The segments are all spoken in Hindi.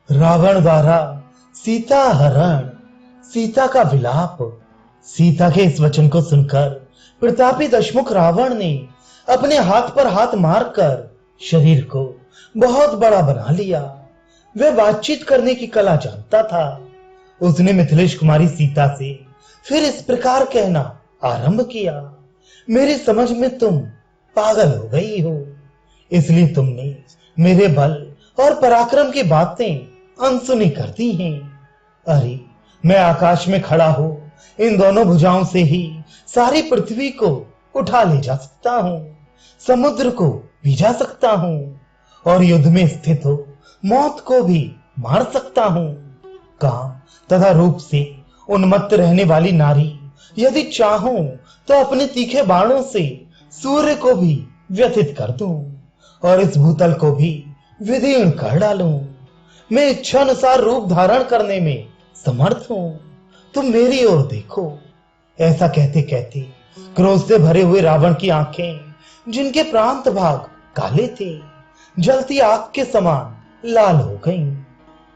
रावण द्वारा सीता हरण, सीता का विलाप। सीता के इस वचन को सुनकर प्रतापी दशमुख रावण ने अपने हाथ पर हाथ मारकर शरीर को बहुत बड़ा बना लिया। वह बातचीत करने की कला जानता था। उसने मिथिलेश कुमारी सीता से फिर इस प्रकार कहना आरंभ किया, मेरी समझ में तुम पागल हो गई हो, इसलिए तुमने मेरे बल और पराक्रम की बातें अनसुनी कर दी हैं। अरे मैं आकाश में खड़ा हो इन दोनों भुजाओं से ही सारी पृथ्वी को उठा ले जा सकता हूं, समुद्र को भिजा सकता हूं और युद्ध में स्थित हो मौत को भी मार सकता हूं। काम तथा रूप से उन्मत्त रहने वाली नारी यदि चाहूं तो अपने तीखे बाणों से सूर्य को भी व्यथित कर दूं और इस भूतल को भी विदीर्ण कर डालूं। मैं इच्छानुसार रूप धारण करने में समर्थ हूं, तुम मेरी ओर देखो। ऐसा कहते कहते क्रोध से भरे हुए रावण की आंखें, जिनके प्रांत भाग काले थे, जलती आग के समान लाल हो गईं।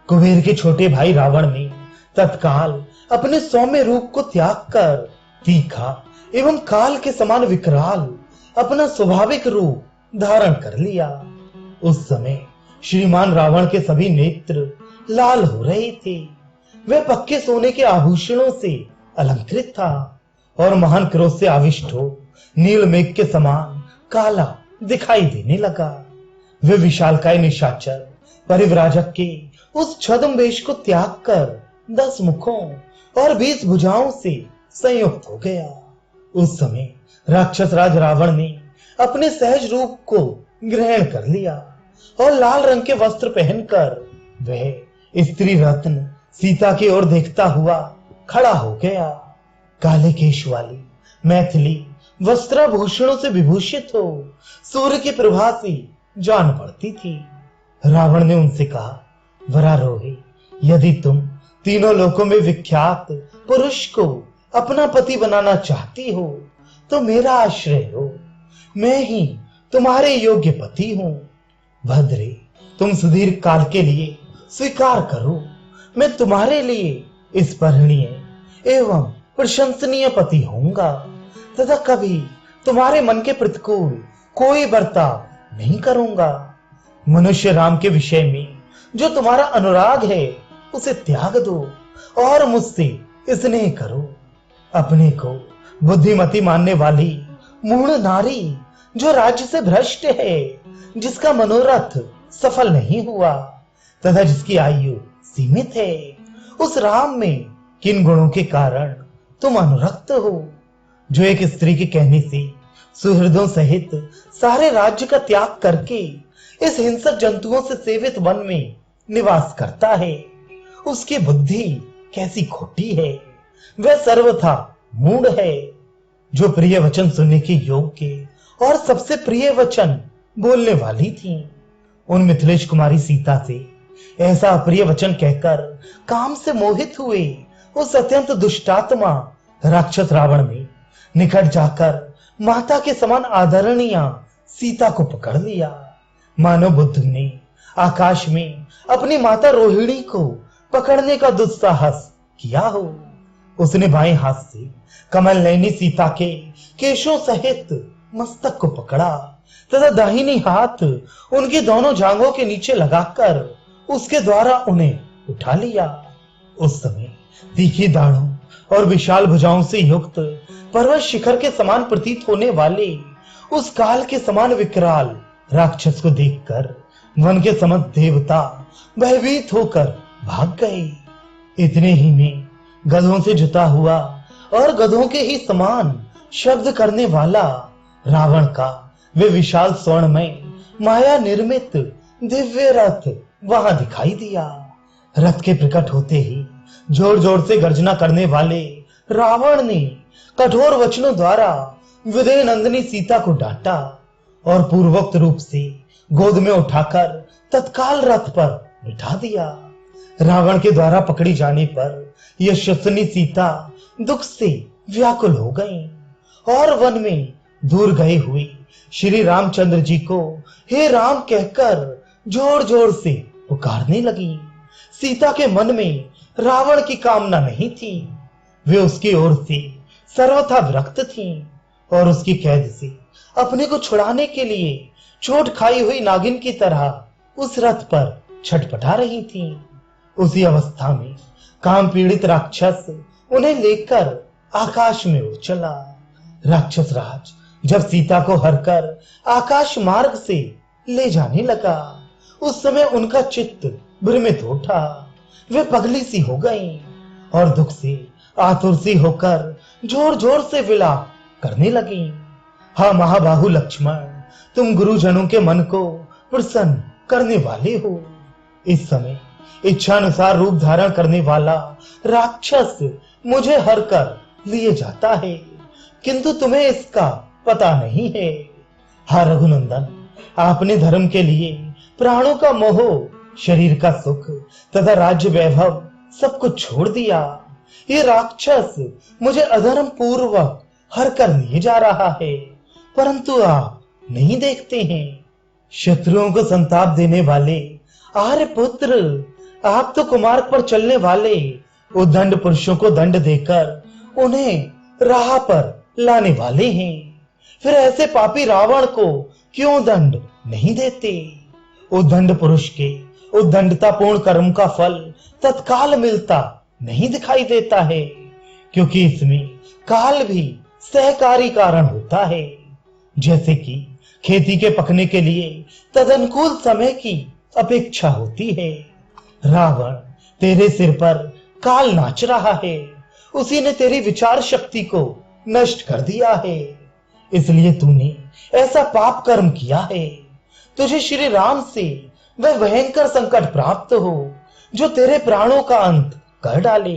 कुबेर के छोटे भाई रावण ने तत्काल अपने सौम्य रूप को त्याग कर तीखा एवं काल के समान विकराल अपना स्वाभाविक रूप धारण कर लिया। उस समय श्रीमान रावण के सभी नेत्र लाल हो रहे थे। वह पक्के सोने के आभूषणों से अलंकृत था और महान क्रोध से आविष्ट हो नील मेघ के समान काला दिखाई देने लगा। वे विशालकाय निशाचर परिव्राजक के उस छद्म वेश को त्याग कर 10 मुखों और 20 भुजाओं से संयुक्त हो गया। उस समय राक्षस राज रावण ने अपने सहज रूप को ग्रहण कर लिया और लाल रंग के वस्त्र पहनकर वह स्त्री रत्न सीता की ओर देखता हुआ खड़ा हो गया। काले केश वाली मैथिली वस्त्राभूषणों से विभूषित हो सूर्य की प्रभा से जान पड़ती थी। रावण ने उनसे कहा, वरारोही, यदि तुम तीनों लोकों में विख्यात पुरुष को अपना पति बनाना चाहती हो तो मेरा आश्रय हो, मैं ही तुम्हारे योग्य पति हूं। भद्रे, तुम सुदीर्घ काल के लिए स्वीकार करो, मैं तुम्हारे लिए इस परिणीय एवं प्रशंसनीय पति होऊंगा तथा कभी तुम्हारे मन के प्रतिकूल कोई बर्ताव नहीं करूंगा। मनुष्य राम के विषय में जो तुम्हारा अनुराग है उसे त्याग दो और मुझसे स्नेह करो। अपने को बुद्धिमती मानने वाली मूढ़ नारी जो राज्य से भ्रष्ट है, जिसका मनोरथ सफल नहीं हुआ तथा जिसकी आयु सीमित है, उस राम में किन गुणों के कारण तुम अनुरक्त हो, जो एक स्त्री के कहने से सुहृदों सहित सारे राज्य का त्याग करके इस हिंसक जंतुओं से सेवित वन में निवास करता है। उसकी बुद्धि कैसी खोटी है, वह सर्वथा मूढ़ है। जो प्रिय वचन सुनने के योग्य और सबसे प्रिय वचन बोलने वाली थी, उन मिथिलेश कुमारी सीता से ऐसा अप्रिय वचन कहकर काम से मोहित हुए उस अत्यंत दुष्टात्मा राक्षस रावण ने निकट जाकर माता के समान आदरणीय सीता को पकड़ लिया, मानो बुद्ध ने आकाश में अपनी माता रोहिणी को पकड़ने का दुस्साहस किया हो। उसने बाएं हाथ से कमल नयनी सीता के केशों सहित मस्तक को पकड़ा तथा दाहिनी हाथ उनकी दोनों जांघों के नीचे लगाकर उसके द्वारा उन्हें उठा लिया। उस समय तीखी दाढ़ों और विशाल भुजाओं से युक्त पर्वत शिखर के समान प्रतीत होने वाले उस काल के समान विकराल राक्षस को देखकर वन के समस्त देवता भयभीत होकर भाग गए। इतने ही में गधों से जुता हुआ और गधों के ही समान शब्द करने वाला रावण का वे विशाल स्वर्णमय माया निर्मित दिव्य रथ वहां दिखाई दिया। रथ के प्रकट होते ही जोर जोर से गर्जना करने वाले रावण ने कठोर वचनों द्वारा विदेह नंदिनी सीता को डांटा और पूर्वोक्त रूप से गोद में उठाकर तत्काल रथ पर बिठा दिया। रावण के द्वारा पकड़ी जाने पर यशस्विनी सीता दुख से व्याकुल हो गई और वन में दूर गए हुए श्री रामचंद्र जी को हे राम कहकर जोर जोर से पुकारने लगी। सीता के मन में रावण की कामना नहीं थी। वे उसकी ओर से सर्वथा विरक्त थी और उसकी कैद से अपने को छुड़ाने के लिए चोट खाई हुई नागिन की तरह उस रथ पर छटपटा रही थी। उसी अवस्था में काम पीड़ित राक्षस उन्हें लेकर आकाश में उड़ चला। राक्षस राज जब सीता को हरकर आकाश मार्ग से ले जाने लगा, उस समय उनका चित्त भ्रमित उठा। वे पगली सी हो गईं और दुख से आतुर सी होकर जोर जोर से विलाप करने लगी। हाँ महाबाहु लक्ष्मण, तुम गुरुजनों के मन को प्रसन्न करने वाले हो। इस समय इच्छानुसार रूप धारण करने वाला राक्षस मुझे हर कर लिए जाता है, किंतु तुम्हें इसका पता नहीं है। हाँ रघुनंदन, आपने धर्म के लिए प्राणों का मोह, शरीर का सुख तथा राज्य वैभव सब कुछ छोड़ दिया। ये राक्षस मुझे अधर्म पूर्वक हर कर लिए जा रहा है, परंतु आप नहीं देखते हैं। शत्रुओं को संताप देने वाले आर्य पुत्र, आप तो कुमार्ग पर चलने वाले उद्दंड पुरुषों को दंड देकर उन्हें राह पर लाने वाले हैं। फिर ऐसे पापी रावण को क्यों दंड नहीं देते? उद्दंड पुरुष के उद्दंडतापूर्ण कर्म का फल तत्काल मिलता नहीं दिखाई देता है, क्योंकि इसमें काल भी सहकारी कारण होता है। जैसे कि खेती के पकने के लिए तदनुकूल समय की अपेक्षा होती है। रावण, तेरे सिर पर काल नाच रहा है, उसी ने तेरी विचार शक्ति को नष्ट कर दिया है, इसलिए तूने ऐसा पाप कर्म किया है। तुझे श्री राम से वह भयंकर संकट प्राप्त हो जो तेरे प्राणों का अंत कर डाले।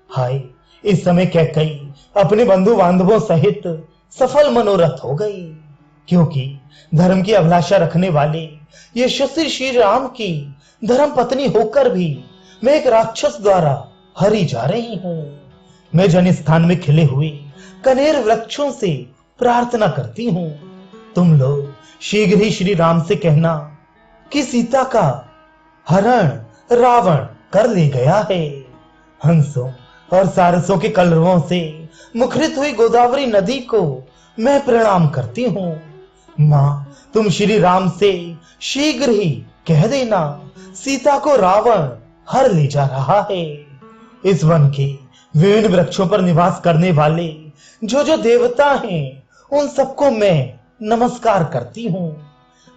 हाय, इस समय कैकेयी अपने बंधु बांधवों सहित सफल मनोरथ हो गई, क्योंकि धर्म की अभिलाषा रखने वाले यशस्वी श्री राम की धर्म पत्नी होकर भी मैं एक राक्षस द्वारा हरी जा रही हूं। मैं जन स्थान में खिले हुए कनेर वृक्षों से प्रार्थना करती हूं, तुम लोग शीघ्र ही श्री राम से कहना कि सीता का हरण रावण कर ले गया है। हंसों और सारसों के कलरवों से मुखरित हुई गोदावरी नदी को मैं प्रणाम करती हूँ। माँ, तुम श्री राम से शीघ्र ही कह देना, सीता को रावण हर ले जा रहा है। इस वन के विभिन्न वृक्षों पर निवास करने वाले जो जो देवता हैं, उन सबको मैं नमस्कार करती हूँ।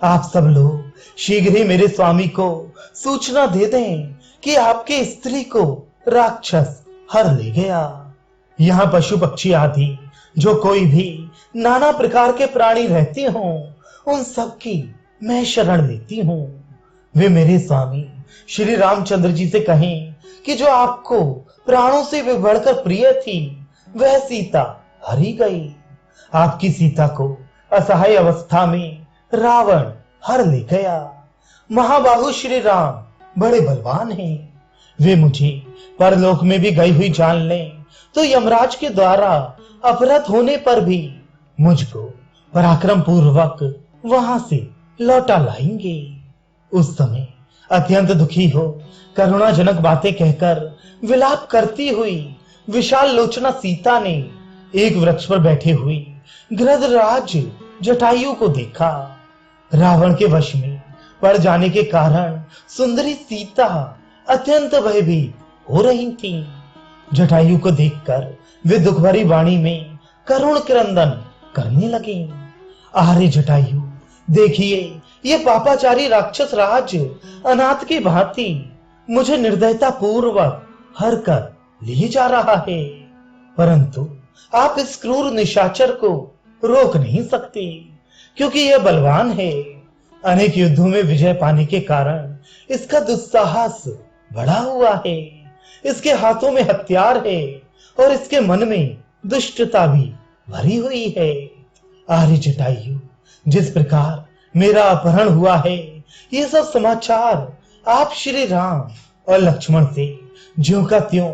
आप सब लोग शीघ्र ही मेरे स्वामी को सूचना दे दें कि आपकी स्त्री को राक्षस हर ले गया। यहाँ पशु पक्षी आदि जो कोई भी नाना प्रकार के प्राणी रहते हों, उन सब की मैं शरण लेती हूँ। वे मेरे स्वामी श्री रामचंद्र जी से कहें कि जो आपको प्राणों से भी बढ़कर प्रिय थी, वह सीता हरी गई। आपकी सीता को असहाय अवस्था में रावण हर ले गया। महाबाहु श्री राम बड़े बलवान हैं, वे मुझे परलोक में भी गई हुई जान लें तो यमराज के द्वारा अपहृत होने पर भी मुझको पराक्रम पूर्वक वहां से लौटा लाएंगे। उस समय अत्यंत दुखी हो करुणाजनक बातें कहकर विलाप करती हुई विशाल लोचना सीता ने एक वृक्ष पर बैठे हुए गृधराज जटायु को देखा। रावण के वश में पड़ जाने के कारण सुंदरी सीता अत्यंत भयभीत हो रही थी। जटायु को देखकर वे दुख भरी वाणी में करुण क्रंदन करने लगी। आरे जटायु, देखिए ये पापाचारी राक्षस राज अनाथ की भांति मुझे निर्दयता पूर्वक हर कर ले जा रहा है, परंतु आप इस क्रूर निशाचर को रोक नहीं सकते, क्योंकि यह बलवान है। अनेक युद्धों में विजय पाने के कारण इसका दुस्साहस बढ़ा हुआ है, इसके हाथों में हथियार है और इसके मन में दुष्टता भी भरी हुई है। आर्य जटायु, जिस प्रकार मेरा अपहरण हुआ है, ये सब समाचार आप श्री राम और लक्ष्मण से ज्यों का त्यों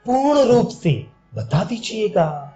पूर्ण रूप से बता दीजिएगा।